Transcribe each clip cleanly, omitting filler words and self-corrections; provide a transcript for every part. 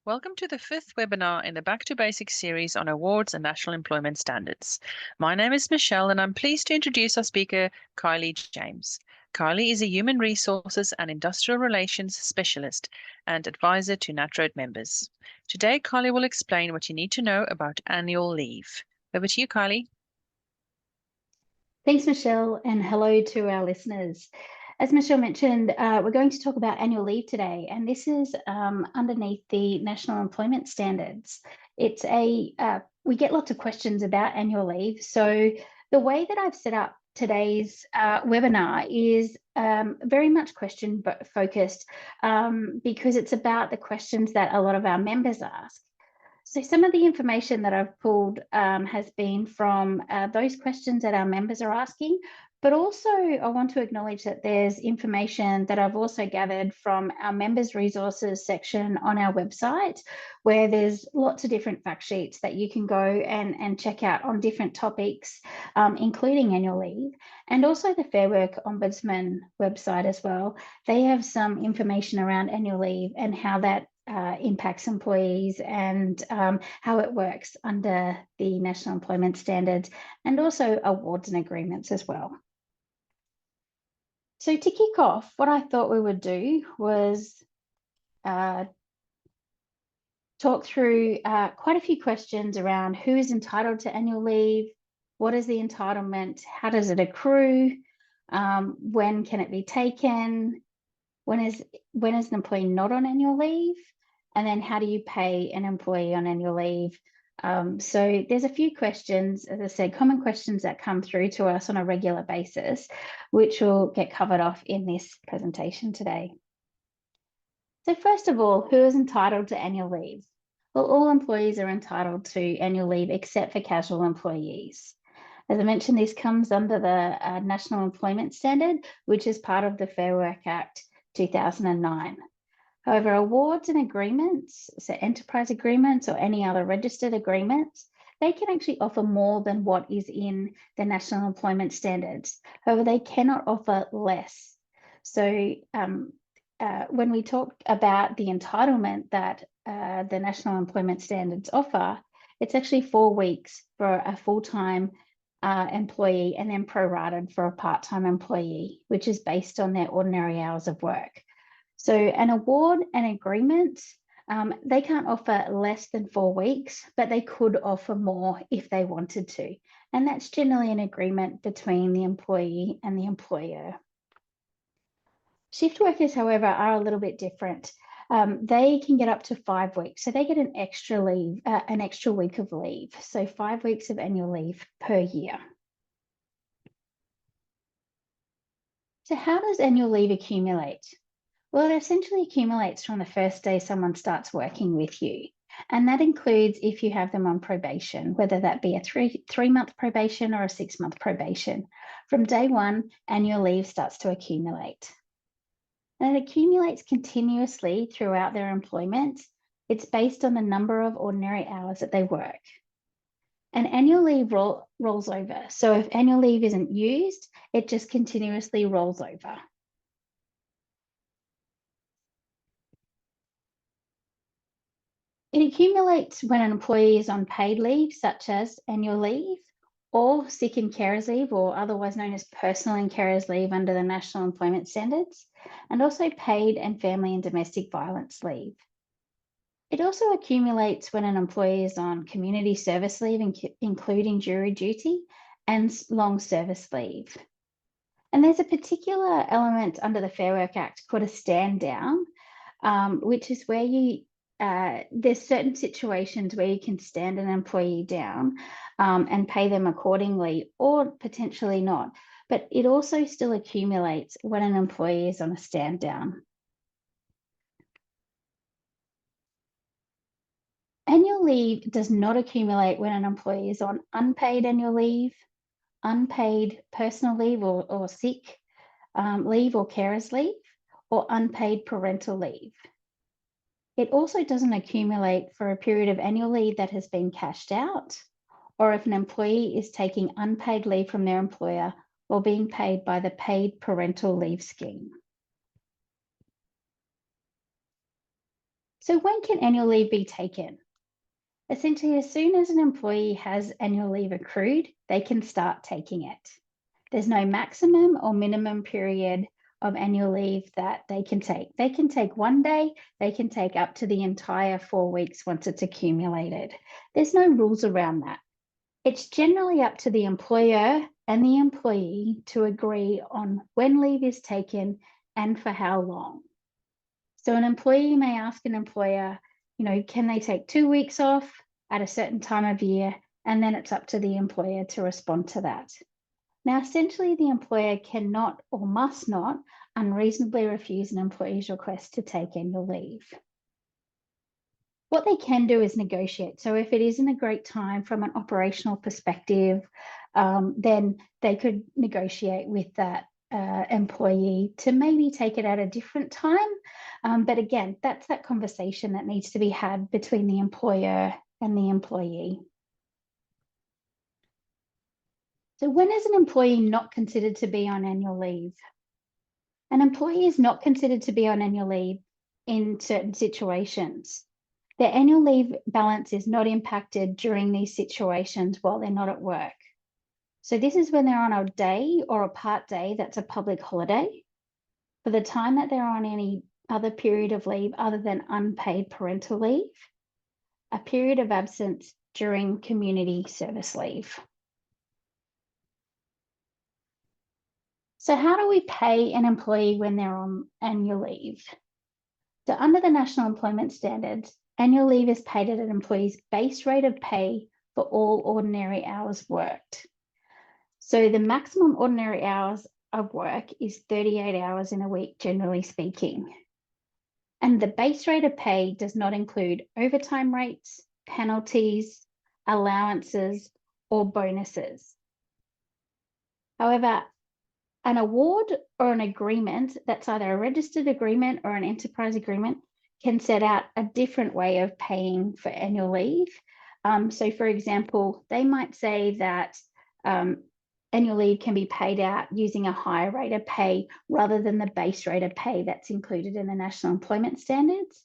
Welcome to the fifth webinar in the Back to Basics series on awards and national employment standards. My name is Michelle and I'm pleased to introduce our speaker, Kylie James. Kylie is a human resources and industrial relations specialist and advisor to NatRoad Members. Today, Kylie will explain what you need to know about annual leave. Over to you, Kylie. Thanks, Michelle, and hello to our listeners. As Michelle mentioned, we're going to talk about annual leave today, and this is underneath the National Employment Standards. It's we get lots of questions about annual leave. So the way that I've set up today's webinar is very much question focused because it's about the questions that a lot of our members ask. So some of the information that I've pulled has been from those questions that our members are asking, but also I want to acknowledge that there's information that I've also gathered from our members resources section on our website, where there's lots of different fact sheets that you can go and check out on different topics, including annual leave, and also the Fair Work Ombudsman website as well. They have some information around annual leave and how that impacts employees and how it works under the National Employment Standards, and also awards and agreements as well. So to kick off, what I thought we would do was talk through quite a few questions around who is entitled to annual leave, what is the entitlement, how does it accrue, when can it be taken, when is an employee not on annual leave, and then how do you pay an employee on annual leave? So there's a few questions, as I said, common questions that come through to us on a regular basis, which will get covered off in this presentation today. So first of all, who is entitled to annual leave? Well, all employees are entitled to annual leave except for casual employees. As I mentioned, this comes under the National Employment Standard, which is part of the Fair Work Act 2009. However, awards and agreements, so enterprise agreements or any other registered agreements, they can actually offer more than what is in the National Employment Standards. However, they cannot offer less. So when we talk about the entitlement that the National Employment Standards offer, it's actually 4 weeks for a full-time employee and then prorated for a part-time employee, which is based on their ordinary hours of work. So an award and agreement, they can't offer less than 4 weeks, but they could offer more if they wanted to. And that's generally an agreement between the employee and the employer. Shift workers, however, are a little bit different. They can get up to 5 weeks. So they get an extra week of leave. So 5 weeks of annual leave per year. So how does annual leave accumulate? Well, it essentially accumulates from the first day someone starts working with you. And that includes if you have them on probation, whether that be a three-month probation or a 6-month probation. From day one, annual leave starts to accumulate. And it accumulates continuously throughout their employment. It's based on the number of ordinary hours that they work. And annual leave rolls over. So if annual leave isn't used, it just continuously rolls over. It accumulates when an employee is on paid leave, such as annual leave, or sick and carers leave, or otherwise known as personal and carers leave under the National Employment Standards, and also paid and family and domestic violence leave. It also accumulates when an employee is on community service leave, including jury duty, and long service leave. And there's a particular element under the Fair Work Act called a stand down, which is where there's certain situations where you can stand an employee down and pay them accordingly, or potentially not. But it also still accumulates when an employee is on a stand down. Annual leave does not accumulate when an employee is on unpaid annual leave, unpaid personal leave or sick leave or carers leave, or unpaid parental leave. It also doesn't accumulate for a period of annual leave that has been cashed out, or if an employee is taking unpaid leave from their employer or being paid by the paid parental leave scheme. So when can annual leave be taken? Essentially, as soon as an employee has annual leave accrued, they can start taking it. There's no maximum or minimum period of annual leave that they can take. They can take 1 day, they can take up to the entire 4 weeks once it's accumulated. There's no rules around that. It's generally up to the employer and the employee to agree on when leave is taken and for how long. So an employee may ask an employer, can they take 2 weeks off at a certain time of year? And then it's up to the employer to respond to that. Now, essentially, the employer cannot or must not unreasonably refuse an employee's request to take annual leave. What they can do is negotiate. So if it isn't a great time from an operational perspective, then they could negotiate with that employee to maybe take it at a different time. But again, that's that conversation that needs to be had between the employer and the employee. So when is an employee not considered to be on annual leave? An employee is not considered to be on annual leave in certain situations. Their annual leave balance is not impacted during these situations while they're not at work. So this is when they're on a day or a part day that's a public holiday, for the time that they're on any other period of leave other than unpaid parental leave, a period of absence during community service leave. So how do we pay an employee when they're on annual leave? So under the National Employment Standards, annual leave is paid at an employee's base rate of pay for all ordinary hours worked. So the maximum ordinary hours of work is 38 hours in a week, generally speaking. And the base rate of pay does not include overtime rates, penalties, allowances, or bonuses. However, an award or an agreement that's either a registered agreement or an enterprise agreement can set out a different way of paying for annual leave. So for example, they might say that annual leave can be paid out using a higher rate of pay rather than the base rate of pay that's included in the National Employment Standards,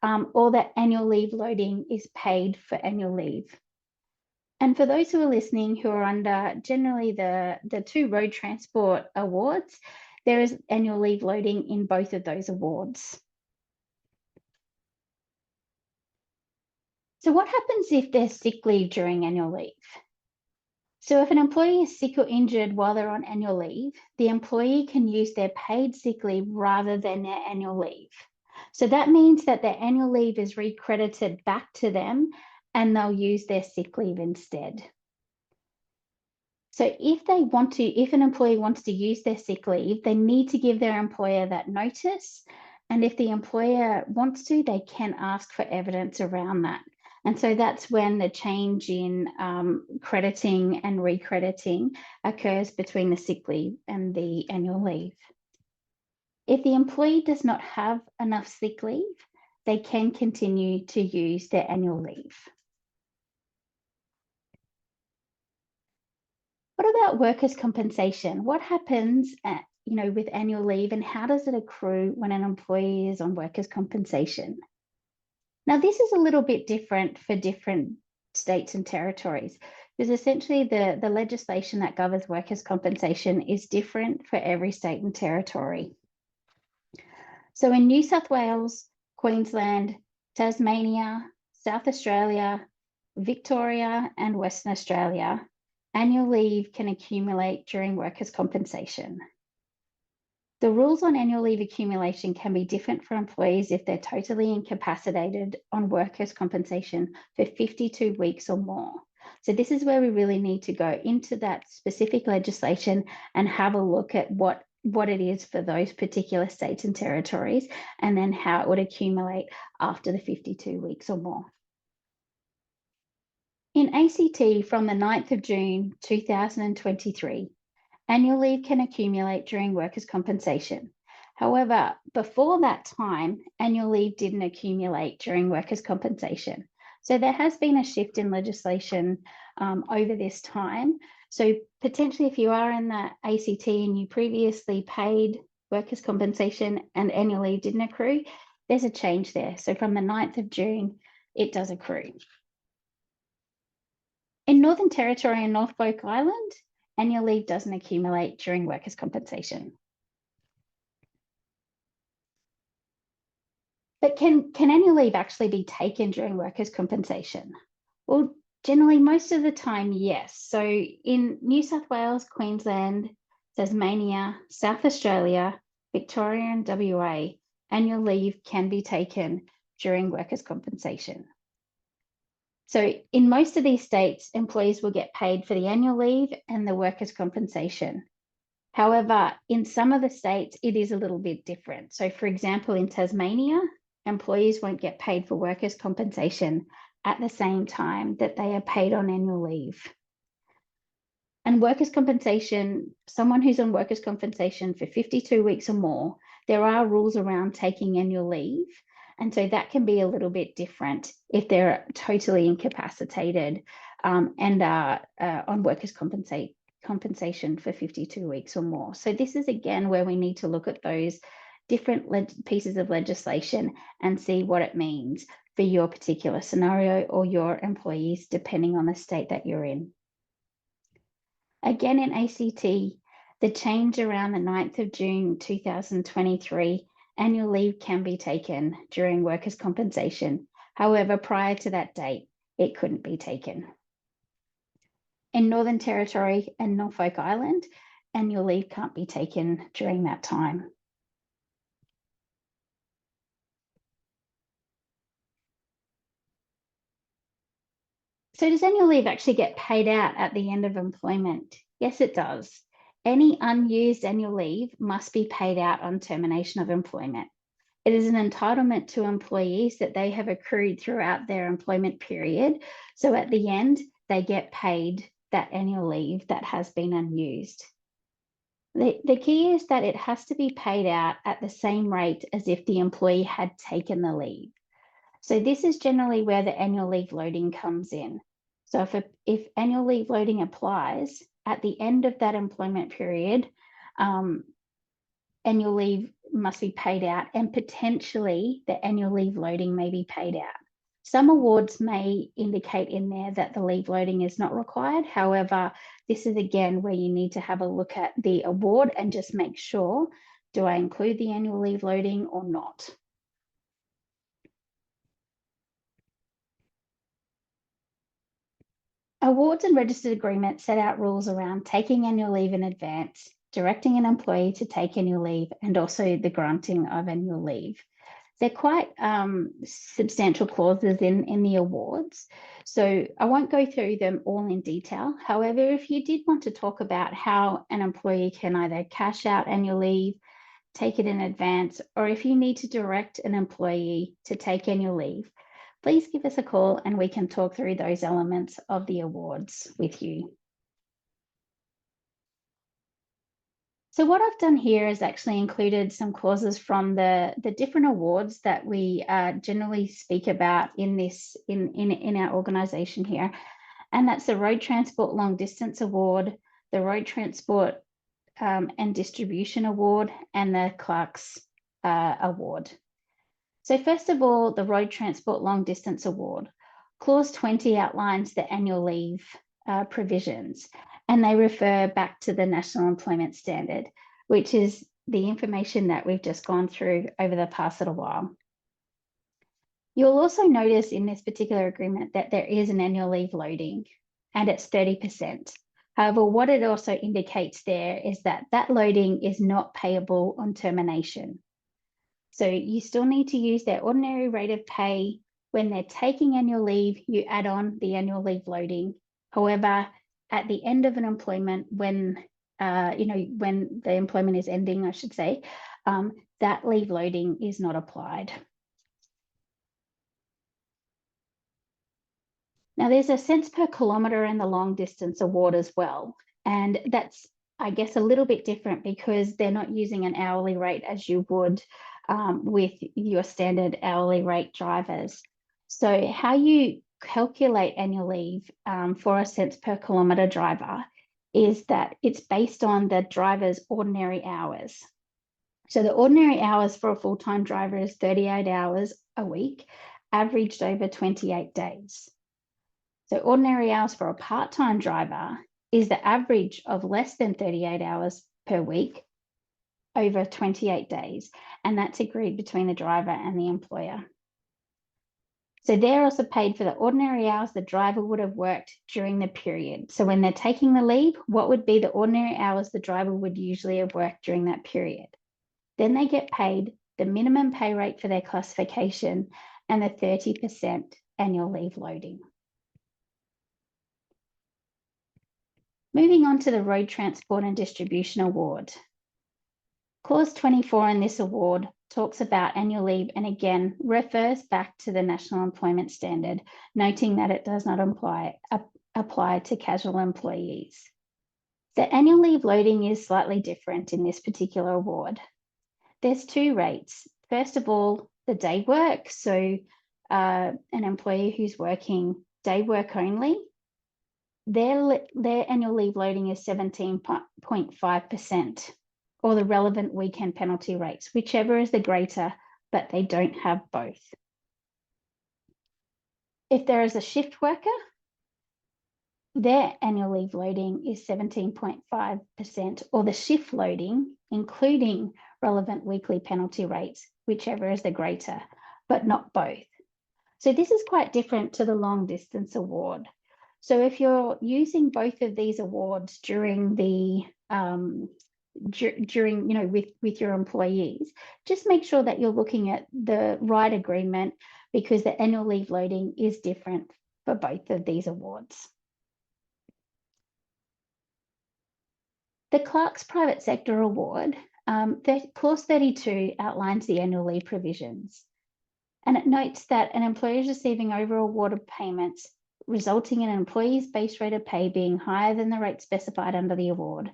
or that annual leave loading is paid for annual leave. And for those who are listening who are under generally the 2 road transport awards, there is annual leave loading in both of those awards. So what happens if there's sick leave during annual leave? So if an employee is sick or injured while they're on annual leave, the employee can use their paid sick leave rather than their annual leave. So that means that their annual leave is recredited back to them and they'll use their sick leave instead. So if an employee wants to use their sick leave, they need to give their employer that notice. And if the employer wants to, they can ask for evidence around that. And so that's when the change in crediting and recrediting occurs between the sick leave and the annual leave. If the employee does not have enough sick leave, they can continue to use their annual leave. What about workers' compensation? What happens with annual leave, and how does it accrue when an employee is on workers' compensation? Now, this is a little bit different for different states and territories, because essentially the legislation that governs workers' compensation is different for every state and territory. So in New South Wales, Queensland, Tasmania, South Australia, Victoria, and Western Australia, annual leave can accumulate during workers' compensation. The rules on annual leave accumulation can be different for employees if they're totally incapacitated on workers' compensation for 52 weeks or more. So this is where we really need to go into that specific legislation and have a look at what it is for those particular states and territories, and then how it would accumulate after the 52 weeks or more. In ACT, from the 9th of June 2023, annual leave can accumulate during workers' compensation. However, before that time, annual leave didn't accumulate during workers' compensation. So there has been a shift in legislation over this time. So potentially if you are in the ACT and you previously paid workers' compensation and annual leave didn't accrue, there's a change there. So from the 9th of June, it does accrue. In Northern Territory and Norfolk Island, annual leave doesn't accumulate during workers' compensation. But can annual leave actually be taken during workers' compensation? Well, generally, most of the time, yes. So in New South Wales, Queensland, Tasmania, South Australia, Victoria and WA, annual leave can be taken during workers' compensation. So in most of these states, employees will get paid for the annual leave and the workers' compensation. However, in some of the states, it is a little bit different. So for example, in Tasmania, employees won't get paid for workers' compensation at the same time that they are paid on annual leave. And workers' compensation, someone who's on workers' compensation for 52 weeks or more, there are rules around taking annual leave. And so that can be a little bit different if they're totally incapacitated and are on workers' compensation for 52 weeks or more. So this is again where we need to look at those different pieces of legislation and see what it means for your particular scenario or your employees, depending on the state that you're in. Again, in ACT, the change around the 9th of June 2023, annual leave can be taken during workers' compensation. However, prior to that date, it couldn't be taken. In Northern Territory and Norfolk Island, annual leave can't be taken during that time. So does annual leave actually get paid out at the end of employment? Yes, it does. Any unused annual leave must be paid out on termination of employment. It is an entitlement to employees that they have accrued throughout their employment period. So at the end, they get paid that annual leave that has been unused. The key is that it has to be paid out at the same rate as if the employee had taken the leave. So this is generally where the annual leave loading comes in. So if annual leave loading applies at the end of that employment period, annual leave must be paid out, and potentially the annual leave loading may be paid out. Some awards may indicate in there that the leave loading is not required. However, this is again where you need to have a look at the award and just make sure, do I include the annual leave loading or not? Awards and registered agreements set out rules around taking annual leave in advance, directing an employee to take annual leave, and also the granting of annual leave. They're quite substantial clauses in the awards, so I won't go through them all in detail. However, if you did want to talk about how an employee can either cash out annual leave, take it in advance, or if you need to direct an employee to take annual leave, please give us a call and we can talk through those elements of the awards with you. So what I've done here is actually included some clauses from the different awards that we generally speak about in our organisation here. And that's the Road Transport Long Distance Award, the Road Transport and Distribution Award, and the Clerks Award. So first of all, the Road Transport Long Distance Award. Clause 20 outlines the annual leave provisions, and they refer back to the National Employment Standard, which is the information that we've just gone through over the past little while. You'll also notice in this particular agreement that there is an annual leave loading, and it's 30%. However, what it also indicates there is that that loading is not payable on termination. So you still need to use their ordinary rate of pay. When they're taking annual leave, you add on the annual leave loading. However, at the end of an employment, when when the employment is ending, I should say, that leave loading is not applied. Now, there's a cents per kilometre in the long distance award as well. And that's, I guess, a little bit different because they're not using an hourly rate as you would with your standard hourly rate drivers. So how you calculate annual leave for a cents per kilometre driver is that it's based on the driver's ordinary hours. So the ordinary hours for a full-time driver is 38 hours a week, averaged over 28 days. So ordinary hours for a part-time driver is the average of less than 38 hours per week over 28 days, and that's agreed between the driver and the employer. So they're also paid for the ordinary hours the driver would have worked during the period. So when they're taking the leave, what would be the ordinary hours the driver would usually have worked during that period? Then they get paid the minimum pay rate for their classification and the 30% annual leave loading. Moving on to the Road Transport and Distribution Award. Clause 24 in this award talks about annual leave and again refers back to the National Employment Standard, noting that it does not apply to casual employees. The annual leave loading is slightly different in this particular award. There's two rates. First of all, the day work. So an employee who's working day work only, their annual leave loading is 17.5%. or the relevant weekend penalty rates, whichever is the greater, but they don't have both. If there is a shift worker, their annual leave loading is 17.5%, or the shift loading, including relevant weekly penalty rates, whichever is the greater, but not both. So this is quite different to the long distance award. So if you're using both of these awards during the with your employees, just make sure that you're looking at the right agreement because the annual leave loading is different for both of these awards. The Clerk's Private Sector Award, Clause 32 outlines the annual leave provisions, and it notes that an employer is receiving over-awarded payments resulting in an employee's base rate of pay being higher than the rate specified under the award.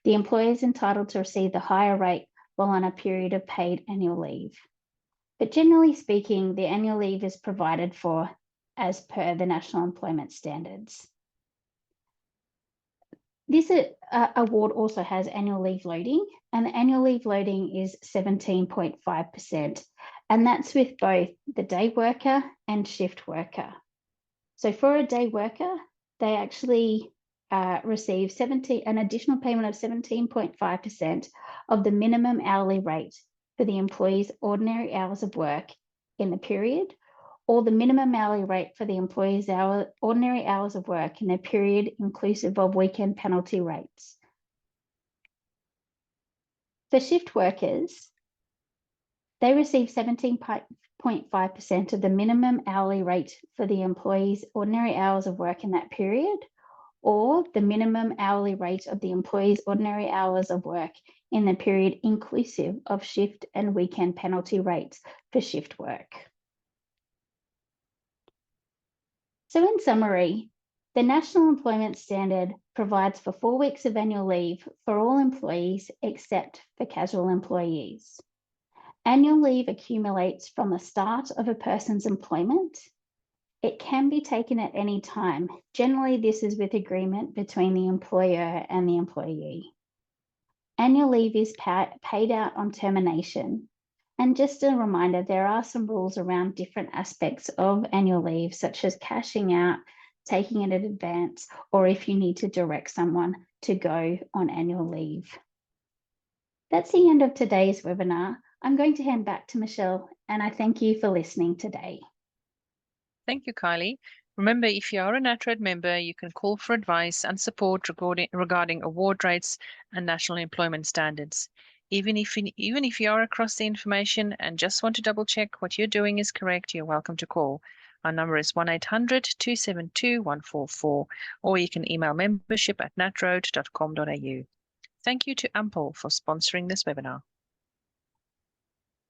The employer is entitled to receive the higher rate while on a period of paid annual leave. But generally speaking, the annual leave is provided for as per the National Employment Standards. This award also has annual leave loading, and the annual leave loading is 17.5%, and that's with both the day worker and shift worker. So for a day worker, they actually receive an additional payment of 17.5% of the minimum hourly rate for the employee's ordinary hours of work in the period, or the minimum hourly rate for the employee's ordinary hours of work in the period inclusive of weekend penalty rates. For shift workers, they receive 17.5% of the minimum hourly rate for the employee's ordinary hours of work in that period, or the minimum hourly rate of the employee's ordinary hours of work in the period inclusive of shift and weekend penalty rates for shift work. So in summary, the National Employment Standard provides for 4 weeks of annual leave for all employees except for casual employees. Annual leave accumulates from the start of a person's employment. It can be taken at any time. Generally, this is with agreement between the employer and the employee. Annual leave is paid out on termination. And just a reminder, there are some rules around different aspects of annual leave, such as cashing out, taking it in advance, or if you need to direct someone to go on annual leave. That's the end of today's webinar. I'm going to hand back to Michelle, and I thank you for listening today. Thank you, Kylie. Remember, if you are a NatRoad member, you can call for advice and support regarding award rates and national employment standards. Even if you are across the information and just want to double check what you're doing is correct, you're welcome to call. Our number is 1-800-272-144, or you can email membership@natroad.com.au. Thank you to Ample for sponsoring this webinar.